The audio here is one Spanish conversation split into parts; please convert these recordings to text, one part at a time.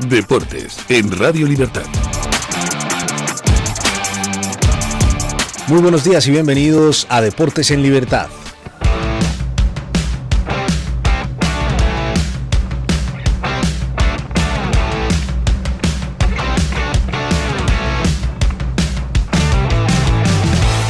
Deportes en Radio Libertad. Muy buenos días y bienvenidos a Deportes en Libertad.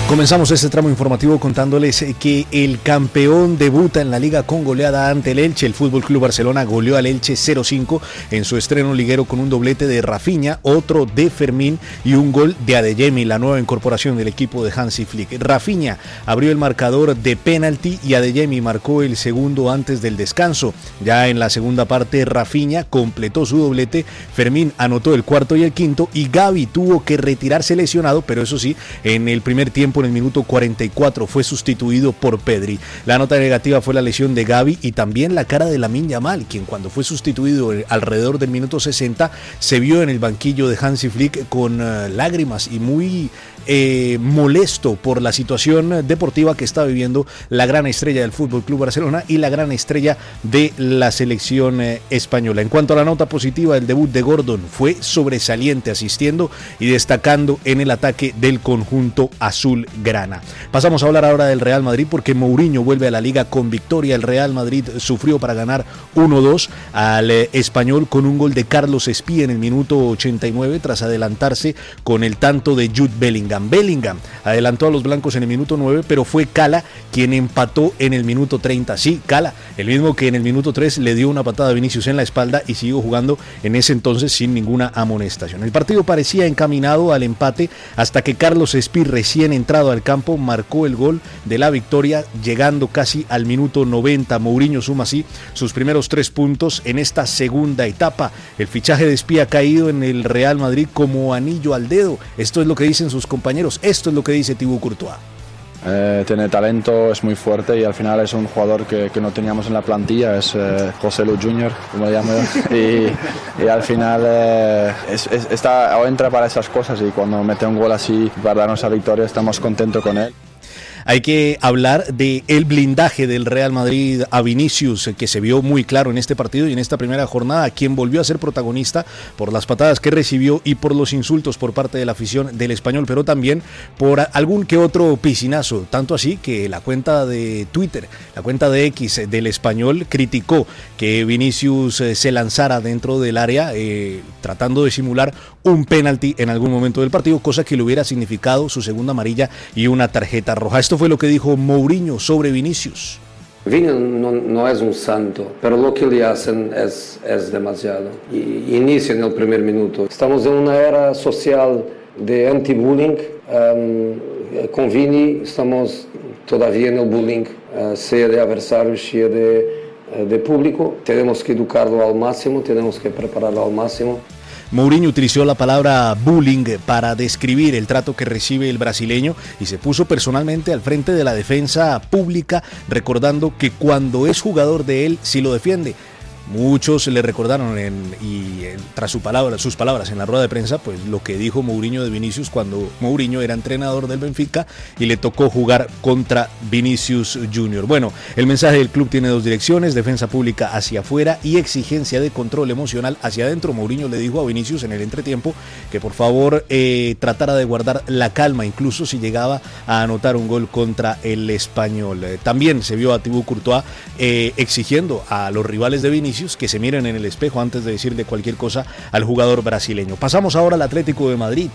Comenzamos este tramo informativo contándoles que el campeón debuta en la liga con goleada ante el Elche. El Fútbol Club Barcelona goleó al Elche 0-5 en su estreno liguero con un doblete de Rafinha, otro de Fermín y un gol de Adeyemi, la nueva incorporación del equipo de Hansi Flick. Rafinha abrió el marcador de penalti y Adeyemi marcó el segundo antes del descanso. Ya en la segunda parte Rafinha completó su doblete, Fermín anotó el cuarto y el quinto y Gavi tuvo que retirarse lesionado, pero eso sí, en el primer tiempo en el minuto 44 fue sustituido por Pedri. La nota negativa fue la lesión de Gavi y también la cara de Lamine Yamal, quien cuando fue sustituido alrededor del minuto 60 se vio en el banquillo de Hansi Flick con lágrimas y muy molesto por la situación deportiva que está viviendo la gran estrella del Fútbol Club Barcelona y la gran estrella de la selección española. En cuanto a la nota positiva, el debut de Gordon fue sobresaliente, asistiendo y destacando en el ataque del conjunto azulgrana. Pasamos a hablar ahora del Real Madrid porque Mourinho vuelve a la liga con victoria. El Real Madrid sufrió para ganar 1-2 al Español con un gol de Carlos Espía en el minuto 89 tras adelantarse con el tanto de Jude Bellingham. Bellingham adelantó a los blancos en el minuto 9, pero fue Cala quien empató en el minuto 30. Sí, Cala, el mismo que en el minuto 3 le dio una patada a Vinicius en la espalda y siguió jugando en ese entonces sin ninguna amonestación. El partido parecía encaminado al empate hasta que Carlos Espí, recién entrado al campo, marcó el gol de la victoria, llegando casi al minuto 90. Mourinho suma así sus primeros 3 puntos en esta segunda etapa. El fichaje de Espí ha caído en el Real Madrid como anillo al dedo. Esto es lo que dicen sus compañeros. Esto es lo que dice Thibaut Courtois. Tiene talento, es muy fuerte y al final es un jugador que no teníamos en la plantilla, es José Lu Junior, como le llamo yo, y al final está o entra para esas cosas y cuando mete un gol así para darnos la victoria estamos contentos con él. Hay que hablar de el blindaje del Real Madrid a Vinicius, que se vio muy claro en este partido y en esta primera jornada, quien volvió a ser protagonista por las patadas que recibió y por los insultos por parte de la afición del Español, pero también por algún que otro piscinazo, tanto así que la cuenta de Twitter, la cuenta de X del Español criticó que Vinicius se lanzara dentro del área tratando de simular un penalti en algún momento del partido, cosa que le hubiera significado su segunda amarilla y una tarjeta roja. Esto fue lo que dijo Mourinho sobre Vinicius. Vini no es un santo, pero lo que le hacen es demasiado. Inicia en el primer minuto. Estamos en una era social de anti-bullying. Con Vini estamos todavía en el bullying, sea de adversarios, sea de público. Tenemos que educarlo al máximo, tenemos que prepararlo al máximo. Mourinho utilizó la palabra bullying para describir el trato que recibe el brasileño y se puso personalmente al frente de la defensa pública, recordando que cuando es jugador de él, sí lo defiende. Muchos le recordaron tras sus palabras en la rueda de prensa, pues lo que dijo Mourinho de Vinicius cuando Mourinho era entrenador del Benfica y le tocó jugar contra Vinicius Junior. Bueno, el mensaje del club tiene 2 direcciones: defensa pública hacia afuera y exigencia de control emocional hacia adentro. Mourinho le dijo a Vinicius en el entretiempo que por favor tratara de guardar la calma, incluso si llegaba a anotar un gol contra el Español. También se vio a Thibaut Courtois exigiendo a los rivales de Vinicius que se miren en el espejo antes de decirle cualquier cosa al jugador brasileño. Pasamos ahora al Atlético de Madrid,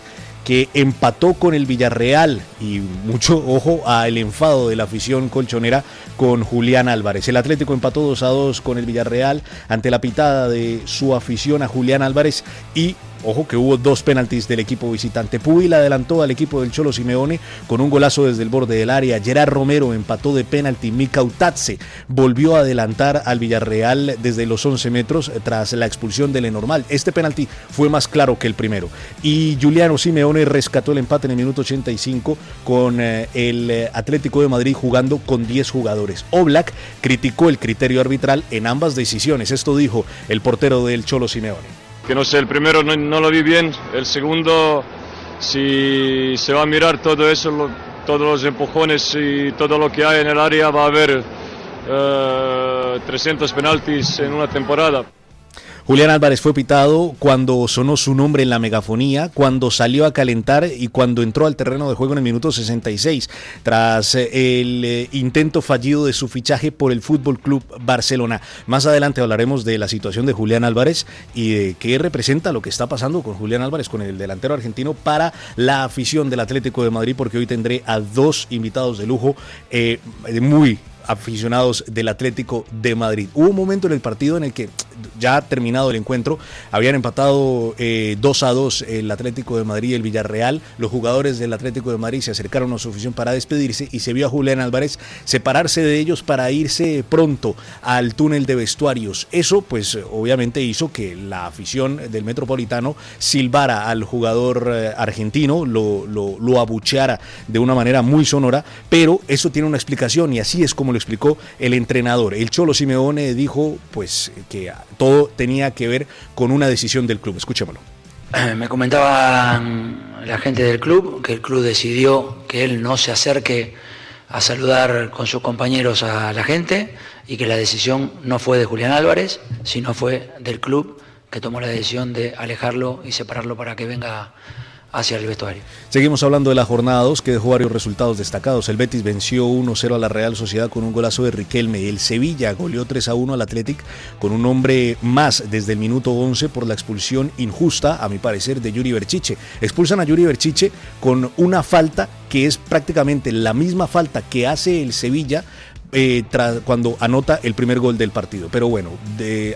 que empató con el Villarreal y mucho ojo al enfado de la afición colchonera con Julián Álvarez. El Atlético empató 2-2 con el Villarreal ante la pitada de su afición a Julián Álvarez y ojo que hubo 2 penaltis del equipo visitante. Pubil adelantó al equipo del Cholo Simeone con un golazo desde el borde del área. Gerard Romero empató de penalti. Mika Utadze volvió a adelantar al Villarreal desde los 11 metros tras la expulsión de Lenormand. Este penalti fue más claro que el primero. Y Giuliano Simeone rescató el empate en el minuto 85 con el Atlético de Madrid jugando con 10 jugadores. Oblak criticó el criterio arbitral en ambas decisiones. Esto dijo el portero del Cholo Simeone. Que no sé, el primero no lo vi bien, el segundo, si se va a mirar todo eso, todos los empujones y todo lo que hay en el área, va a haber 300 penaltis en una temporada. Julián Álvarez fue pitado cuando sonó su nombre en la megafonía, cuando salió a calentar y cuando entró al terreno de juego en el minuto 66, tras el intento fallido de su fichaje por el Fútbol Club Barcelona. Más adelante hablaremos de la situación de Julián Álvarez y de qué representa lo que está pasando con Julián Álvarez, con el delantero argentino, para la afición del Atlético de Madrid, porque hoy tendré a dos invitados de lujo muy aficionados del Atlético de Madrid. Hubo un momento en el partido en el que, ya terminado el encuentro, habían empatado 2-2 el Atlético de Madrid y el Villarreal. Los jugadores del Atlético de Madrid se acercaron a su afición para despedirse y se vio a Julián Álvarez separarse de ellos para irse pronto al túnel de vestuarios. Eso pues obviamente hizo que la afición del Metropolitano silbara al jugador argentino, lo abucheara de una manera muy sonora, pero eso tiene una explicación y así es como lo explicó el entrenador. El Cholo Simeone dijo pues que todo tenía que ver con una decisión del club. Escuchémoslo. Me comentaban la gente del club que el club decidió que él no se acerque a saludar con sus compañeros a la gente y que la decisión no fue de Julián Álvarez, sino fue del club, que tomó la decisión de alejarlo y separarlo para que venga hacia el vestuario. Seguimos hablando de la jornada 2, que dejó varios resultados destacados. El Betis venció 1-0 a la Real Sociedad con un golazo de Riquelme. El Sevilla goleó 3-1 al Athletic con un hombre más desde el minuto 11 por la expulsión injusta, a mi parecer, de Yuri Berchiche. Expulsan a Yuri Berchiche con una falta que es prácticamente la misma falta que hace el Sevilla cuando anota el primer gol del partido. Pero bueno,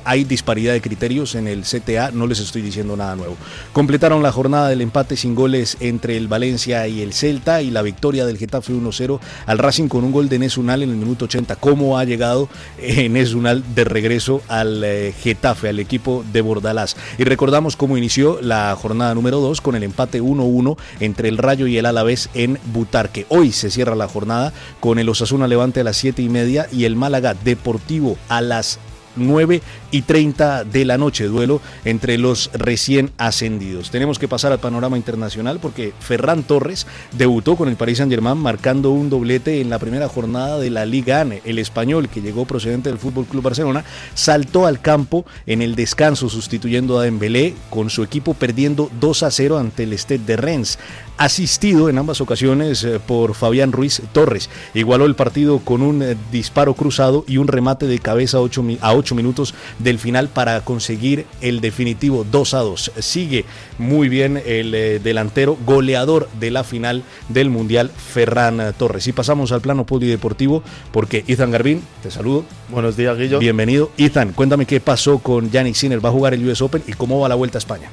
hay disparidad de criterios en el CTA, no les estoy diciendo nada nuevo. Completaron la jornada del empate sin goles entre el Valencia y el Celta y la victoria del Getafe 1-0 al Racing con un gol de Enes Unal en el minuto 80. ¿Cómo ha llegado Enes Unal de regreso al Getafe, al equipo de Bordalás? Y recordamos cómo inició la jornada número 2 con el empate 1-1 entre el Rayo y el Alavés en Butarque. Hoy se cierra la jornada con el Osasuna Levante a las 7:30 y el Málaga Deportivo a las 9:30 de la noche, duelo entre los recién ascendidos. Tenemos que pasar al panorama internacional porque Ferran Torres debutó con el Paris Saint-Germain marcando un doblete en la primera jornada de la Liga 1. El español, que llegó procedente del Fútbol Club Barcelona, saltó al campo en el descanso sustituyendo a Dembélé, con su equipo perdiendo 2-0 ante el Stade de Rennes, asistido en ambas ocasiones por Fabián Ruiz Torres. Igualó el partido con un disparo cruzado y un remate de cabeza a 8 minutos del final para conseguir el definitivo 2-2. Sigue muy bien el delantero goleador de la final del Mundial, Ferran Torres. Y pasamos al plano polideportivo porque Izan Garbín, te saludo. Buenos días, Guillo. Bienvenido. Izan, cuéntame qué pasó con Jannik Sinner. ¿Va a jugar el US Open y cómo va la Vuelta a España?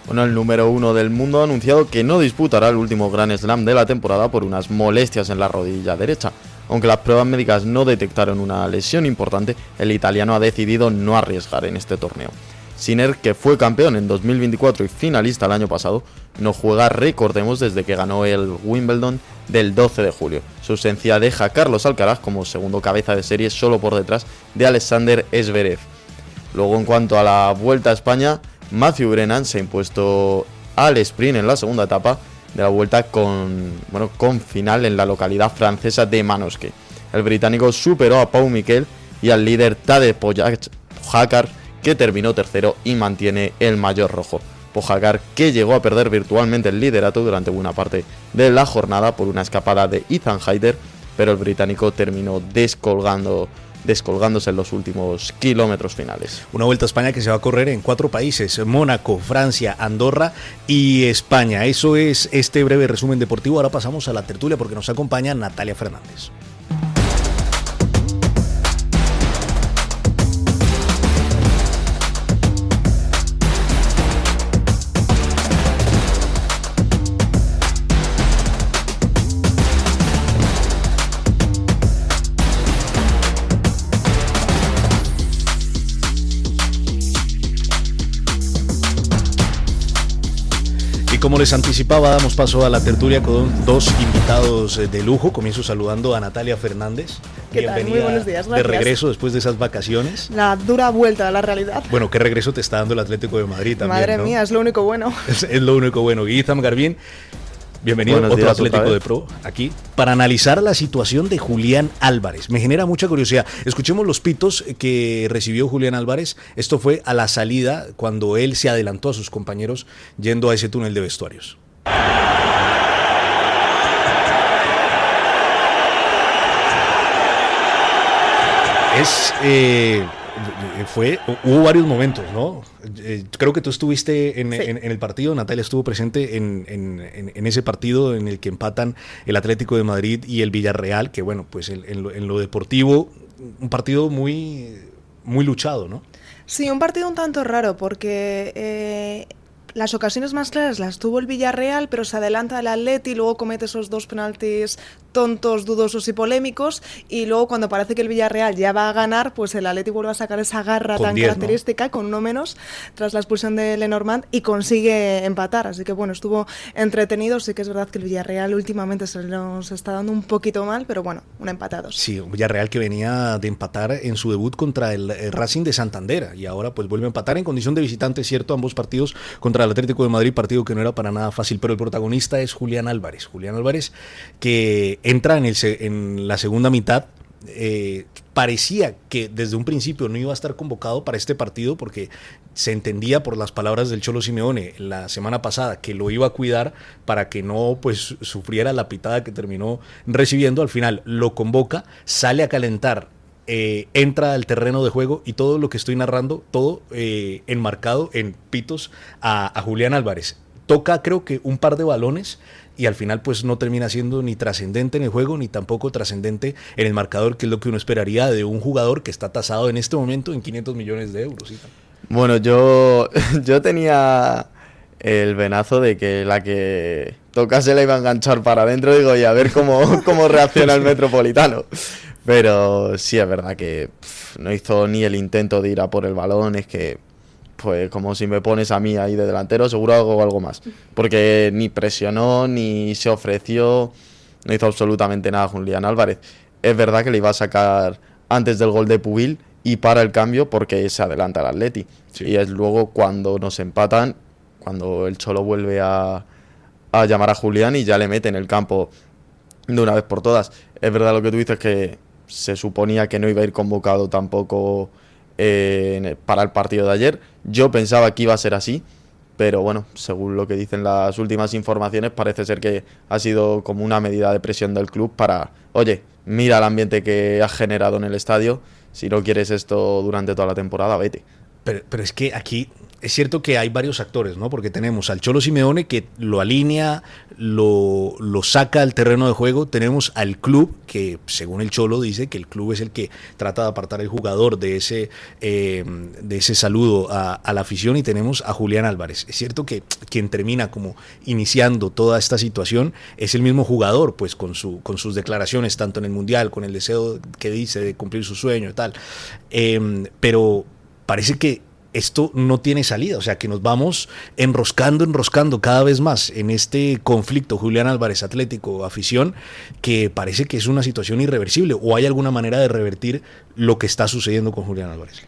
Bueno, el número 1 del mundo ha anunciado que no disputará el último Grand Slam de la temporada por unas molestias en la rodilla derecha. Aunque las pruebas médicas no detectaron una lesión importante, el italiano ha decidido no arriesgar en este torneo. Sinner, que fue campeón en 2024 y finalista el año pasado, no juega, recordemos, desde que ganó el Wimbledon del 12 de julio. Su ausencia deja a Carlos Alcaraz como segundo cabeza de serie, solo por detrás de Alexander Zverev. Luego, en cuanto a la Vuelta a España, Matthew Brennan se ha impuesto al sprint en la segunda etapa de la Vuelta con final en la localidad francesa de Manosque. El británico superó a Pau Miquel y al líder Tadej Pogačar, que terminó tercero y mantiene el maillot rojo. Pogačar, que llegó a perder virtualmente el liderato durante buena parte de la jornada por una escapada de Ethan Hayter, pero el británico terminó descolgándose en los últimos kilómetros finales. Una Vuelta a España que se va a correr en 4 países: Mónaco, Francia, Andorra y España. Eso es este breve resumen deportivo. Ahora pasamos a la tertulia porque nos acompaña Natalia Fernández. Como les anticipaba, damos paso a la tertulia con dos invitados de lujo. Comienzo saludando a Natalia Fernández. ¿Qué tal? Muy buenos días, gracias. De regreso después de esas vacaciones. La dura vuelta a la realidad. Bueno, qué regreso te está dando el Atlético de Madrid también, Madre ¿no? mía, es lo único bueno. Es lo único bueno. Izan Garbín, Bienvenido a Buenos otro días, Atlético otra de vez. Pro aquí para analizar la situación de Julián Álvarez. Me genera mucha curiosidad. Escuchemos los pitos que recibió Julián Álvarez. Esto fue a la salida cuando él se adelantó a sus compañeros yendo a ese túnel de vestuarios. Hubo varios momentos, ¿no? Creo que tú estuviste en el partido, Natalia estuvo presente en ese partido en el que empatan el Atlético de Madrid y el Villarreal, que bueno, pues en lo deportivo, un partido muy, muy luchado, ¿no? Sí, un partido un tanto raro porque las ocasiones más claras las tuvo el Villarreal, pero se adelanta el Atleti y luego comete esos 2 penaltis tontos, dudosos y polémicos, y luego cuando parece que el Villarreal ya va a ganar, pues el Atleti vuelve a sacar esa garra Con tan 10, característica, ¿no? Con uno menos, tras la expulsión de Lenormand, y consigue empatar. Así que bueno, estuvo entretenido. Sí que es verdad que el Villarreal últimamente se nos está dando un poquito mal, pero bueno, un empatados. Sí, un Villarreal que venía de empatar en su debut contra el Racing de Santander y ahora pues vuelve a empatar en condición de visitante, cierto, ambos partidos contra el Atlético de Madrid, partido que no era para nada fácil, pero el protagonista es Julián Álvarez que entra en la segunda mitad. Parecía que desde un principio no iba a estar convocado para este partido porque se entendía por las palabras del Cholo Simeone la semana pasada que lo iba a cuidar para que no pues sufriera la pitada que terminó recibiendo. Al final lo convoca, sale a calentar, entra al terreno de juego y todo lo que estoy narrando, todo enmarcado en pitos a Julián Álvarez. Toca creo que un par de balones y al final pues no termina siendo ni trascendente en el juego ni tampoco trascendente en el marcador, que es lo que uno esperaría de un jugador que está tasado en este momento en 500 millones de euros. ¿Sí? Bueno, yo tenía el venazo de que la que tocase la iba a enganchar para adentro, digo, y a ver cómo reacciona el Metropolitano. Pero sí es verdad que no hizo ni el intento de ir a por el balón. Es que, pues como si me pones a mí ahí de delantero, seguro hago algo más. Porque ni presionó, ni se ofreció, no hizo absolutamente nada Julián Álvarez. Es verdad que le iba a sacar antes del gol de Pubil y para el cambio porque se adelanta el Atleti. Sí. Y es luego cuando nos empatan, cuando el Cholo vuelve a llamar a Julián y ya le mete en el campo de una vez por todas. Es verdad lo que tú dices, que se suponía que no iba a ir convocado tampoco para el partido de ayer. Yo pensaba que iba a ser así, pero bueno, según lo que dicen las últimas informaciones, parece ser que ha sido como una medida de presión del club para, oye, mira el ambiente que has generado en el estadio, si no quieres esto durante toda la temporada, vete. Pero es que aquí es cierto que hay varios actores, ¿no? Porque tenemos al Cholo Simeone que lo alinea, lo saca al terreno de juego. Tenemos al club que, según el Cholo, dice que el club es el que trata de apartar al jugador de ese saludo a la afición. Y tenemos a Julián Álvarez. Es cierto que quien termina como iniciando toda esta situación es el mismo jugador, pues con sus declaraciones, tanto en el Mundial, con el deseo que dice de cumplir su sueño y tal. Pero parece que esto no tiene salida, o sea que nos vamos enroscando cada vez más en este conflicto Julián Álvarez, Atlético, afición, que parece que es una situación irreversible. ¿O hay alguna manera de revertir lo que está sucediendo con Julián Álvarez?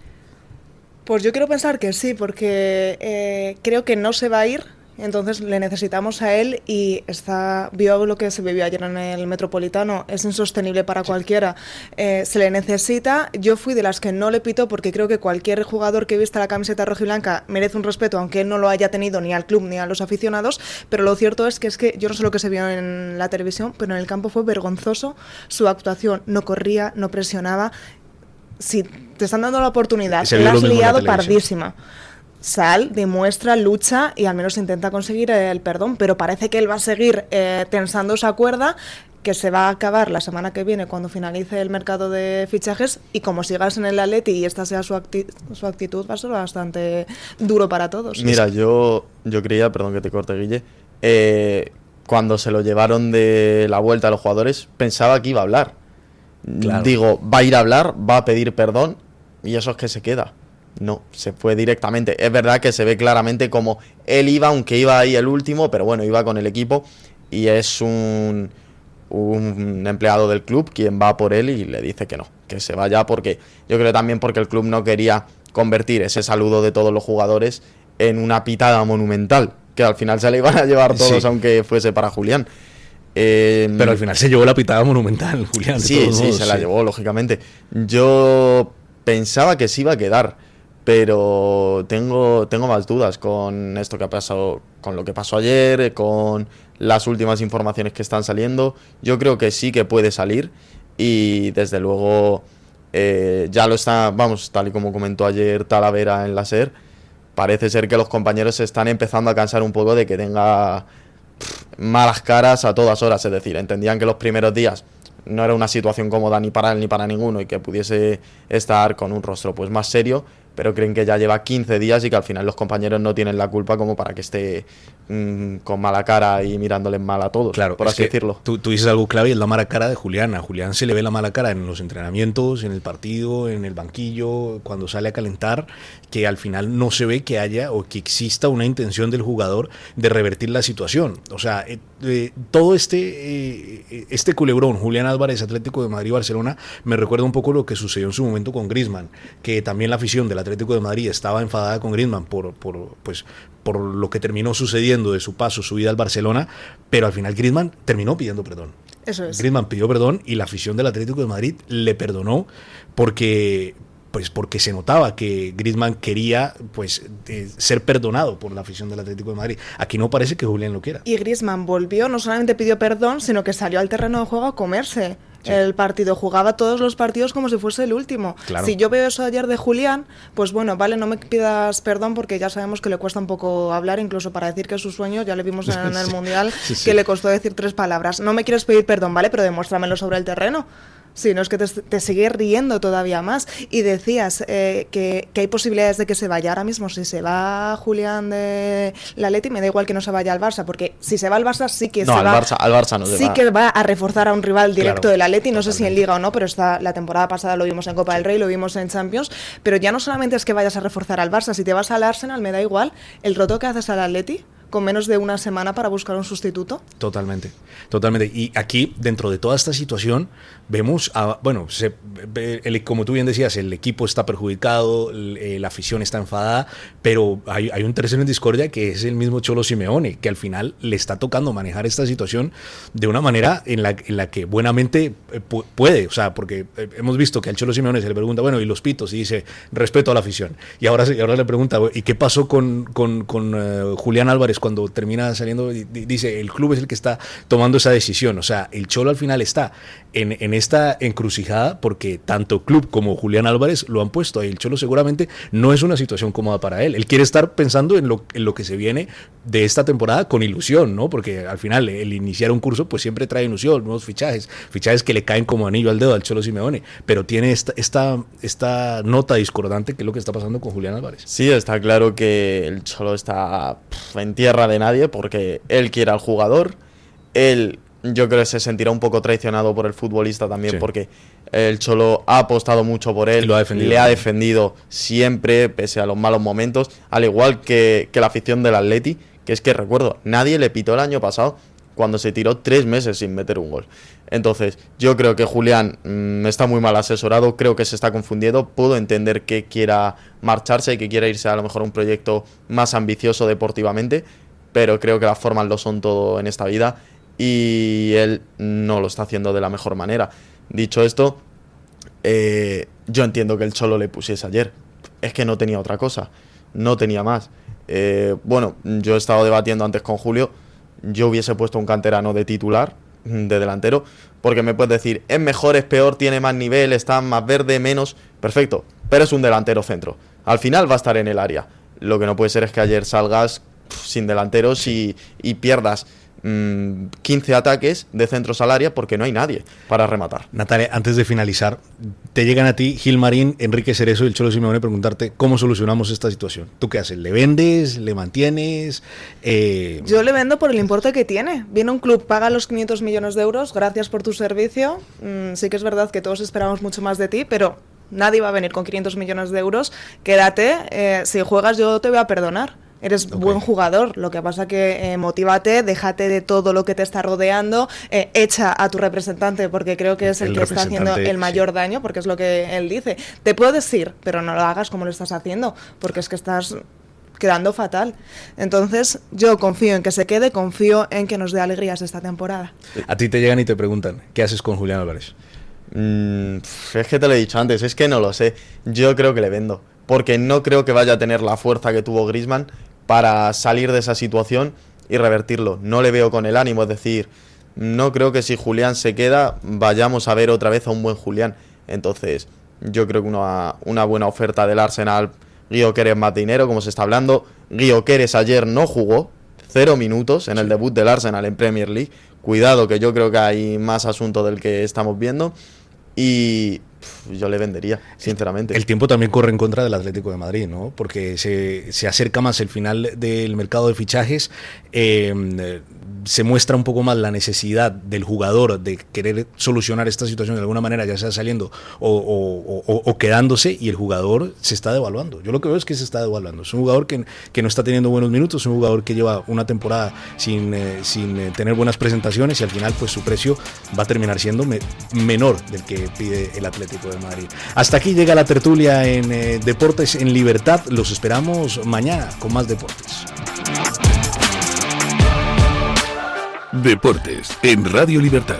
Pues yo quiero pensar que sí, porque creo que no se va a ir. Entonces le necesitamos a él y vio lo que se vivió ayer en el Metropolitano, es insostenible para cualquiera. Se le necesita. Yo fui de las que no le pitó porque creo que cualquier jugador que vista la camiseta rojiblanca merece un respeto, aunque él no lo haya tenido ni al club ni a los aficionados, pero lo cierto es que yo no sé lo que se vio en la televisión, pero en el campo fue vergonzoso su actuación. No corría, no presionaba. Si te están dando la oportunidad, la has liado pardísima. Sal, demuestra, lucha y al menos intenta conseguir el perdón, pero parece que él va a seguir tensando esa cuerda que se va a acabar la semana que viene cuando finalice el mercado de fichajes, y como sigas en el Atleti y esta sea su actitud, va a ser bastante duro para todos. Mira, yo creía, perdón que te corte, Guille, cuando se lo llevaron de la vuelta a los jugadores pensaba que iba a hablar. Claro. Digo, va a ir a hablar, va a pedir perdón y eso es que se queda. No, se fue directamente. Es verdad que se ve claramente como él iba, aunque iba ahí el último, pero bueno, iba con el equipo y es un empleado del club quien va por él y le dice que no, que se vaya, porque yo creo también porque el club no quería convertir ese saludo de todos los jugadores en una pitada monumental, que al final se le iban a llevar todos, aunque fuese para Julián. Pero al final se llevó la pitada monumental, Julián. Sí, se la llevó, lógicamente. Yo pensaba que se iba a quedar, pero tengo más dudas con esto que ha pasado, con lo que pasó ayer, con las últimas informaciones que están saliendo. Yo creo que sí que puede salir y desde luego ya lo está, vamos, tal y como comentó ayer Talavera en la SER, parece ser que los compañeros se están empezando a cansar un poco de que tenga malas caras a todas horas, es decir, entendían que los primeros días no era una situación cómoda ni para él ni para ninguno y que pudiese estar con un rostro pues más serio, pero creen que ya lleva 15 días y que al final los compañeros no tienen la culpa como para que esté con mala cara y mirándoles mal a todos, claro, por así decirlo. Tú dices algo clave y es la mala cara de Julián. A Julián se le ve la mala cara en los entrenamientos, en el partido, en el banquillo, cuando sale a calentar, que al final no se ve que haya o que exista una intención del jugador de revertir la situación. O sea, todo este culebrón, Julián Álvarez, Atlético de Madrid, Barcelona, me recuerda un poco lo que sucedió en su momento con Griezmann, que también la afición del Atlético de Madrid estaba enfadada con Griezmann por lo que terminó sucediendo de su paso, su vida al Barcelona, pero al final Griezmann terminó pidiendo perdón. Eso es. Griezmann pidió perdón y la afición del Atlético de Madrid le perdonó porque se notaba que Griezmann quería ser perdonado por la afición del Atlético de Madrid. Aquí no parece que Julián lo quiera. Y Griezmann volvió, no solamente pidió perdón, sino que salió al terreno de juego a comerse el partido, jugaba todos los partidos como si fuese el último. Claro. Si yo veo eso ayer de Julián, pues bueno, vale, no me pidas perdón porque ya sabemos que le cuesta un poco hablar, incluso para decir que es su sueño, ya le vimos en el Mundial que le costó decir 3 palabras. No me quieres pedir perdón, vale, pero demuéstramelo sobre el terreno. Sí, no es que te sigue riendo todavía más. Y decías que hay posibilidades de que se vaya. Ahora mismo, si se va Julián de la Atleti, me da igual que no se vaya al Barça, porque si se va al Barça sí que al Barça no se sí va. Que va a reforzar a un rival directo del Atleti. No totalmente. sé si en Liga o no, pero la temporada pasada lo vimos en Copa del Rey, lo vimos en Champions. Pero ya no solamente es que vayas a reforzar al Barça, si te vas al Arsenal, me da igual el roto que haces al Atleti con menos de una semana para buscar un sustituto. Totalmente. Y aquí, dentro de toda esta situación, vemos, como tú bien decías, el equipo está perjudicado, la afición está enfadada, pero hay un tercero en discordia que es el mismo Cholo Simeone, que al final le está tocando manejar esta situación de una manera en la que buenamente puede, o sea, porque hemos visto que al Cholo Simeone se le pregunta, bueno, ¿y los pitos? Y dice, respeto a la afición. Y ahora le pregunta, ¿y qué pasó con Julián Álvarez cuando termina saliendo? Dice, el club es el que está tomando esa decisión. O sea, el Cholo al final está en esta encrucijada porque tanto club como Julián Álvarez lo han puesto ahí. El Cholo seguramente no es una situación cómoda para él. Él quiere estar pensando en lo que se viene de esta temporada con ilusión, ¿no? Porque al final el iniciar un curso pues siempre trae ilusión, nuevos fichajes que le caen como anillo al dedo al Cholo Simeone, pero tiene esta nota discordante que es lo que está pasando con Julián Álvarez. Sí, está claro que el Cholo está en tierra de nadie porque él quiere al jugador, yo creo que se sentirá un poco traicionado por el futbolista también, porque el Cholo ha apostado mucho por él, le ha defendido siempre, pese a los malos momentos, al igual que la afición del Atleti, que es que recuerdo, nadie le pitó el año pasado cuando se tiró 3 meses sin meter un gol. Entonces, yo creo que Julián está muy mal asesorado, creo que se está confundiendo, puedo entender que quiera marcharse, que quiera irse a lo mejor a un proyecto más ambicioso deportivamente, pero creo que las formas lo son todo en esta vida y él no lo está haciendo de la mejor manera. Dicho esto, yo entiendo que el Cholo le pusiese ayer, es que no tenía otra cosa, no tenía más. Yo he estado debatiendo antes con Julio, yo hubiese puesto un canterano de titular, de delantero, porque me puedes decir, es mejor, es peor, tiene más nivel, está más verde, menos, perfecto, pero es un delantero centro, al final va a estar en el área. Lo que no puede ser es que ayer salgas sin delanteros y pierdas 15 ataques de centros al área porque no hay nadie para rematar. Natalia, antes de finalizar, te llegan a ti Gil Marín, Enrique Cerezo y el Cholo Simeone a preguntarte cómo solucionamos esta situación. ¿Tú qué haces? ¿Le vendes? ¿Le mantienes? Yo le vendo por el importe que tiene. Viene un club, paga los 500 millones de euros, gracias por tu servicio. Sí que es verdad que todos esperamos mucho más de ti, pero nadie va a venir con 500 millones de euros. Quédate, si juegas yo te voy a perdonar. Eres buen jugador, lo que pasa que motívate, déjate de todo lo que te está rodeando, echa a tu representante porque creo que es el que está haciendo el mayor daño, porque es lo que él dice. Te puedo decir, pero no lo hagas como lo estás haciendo, porque es que estás quedando fatal. Entonces yo confío en que se quede, confío en que nos dé alegrías esta temporada. A ti te llegan y te preguntan, ¿qué haces con Julián Álvarez? Es que te lo he dicho antes, es que no lo sé. Yo creo que le vendo, porque no creo que vaya a tener la fuerza que tuvo Griezmann para salir de esa situación y revertirlo. No le veo con el ánimo, es decir, no creo que si Julián se queda vayamos a ver otra vez a un buen Julián. Entonces yo creo que una buena oferta del Arsenal. Gyökeres más dinero, como se está hablando. Gyökeres ayer no jugó 0 minutos en el debut del Arsenal en Premier League. Cuidado, que yo creo que hay más asunto del que estamos viendo. Y yo le vendería, sinceramente. El tiempo también corre en contra del Atlético de Madrid, ¿no? Porque se acerca más el final del mercado de fichajes, se muestra un poco más la necesidad del jugador de querer solucionar esta situación de alguna manera, ya sea saliendo o quedándose, y el jugador se está devaluando. Yo lo que veo es que se está devaluando. Es un jugador que no está teniendo buenos minutos, es un jugador que lleva una temporada sin tener buenas presentaciones, y al final pues su precio va a terminar siendo menor del que pide el Atlético de Madrid. Hasta aquí llega la tertulia en Deportes en Libertad. Los esperamos mañana con más deportes. Deportes en Radio Libertad.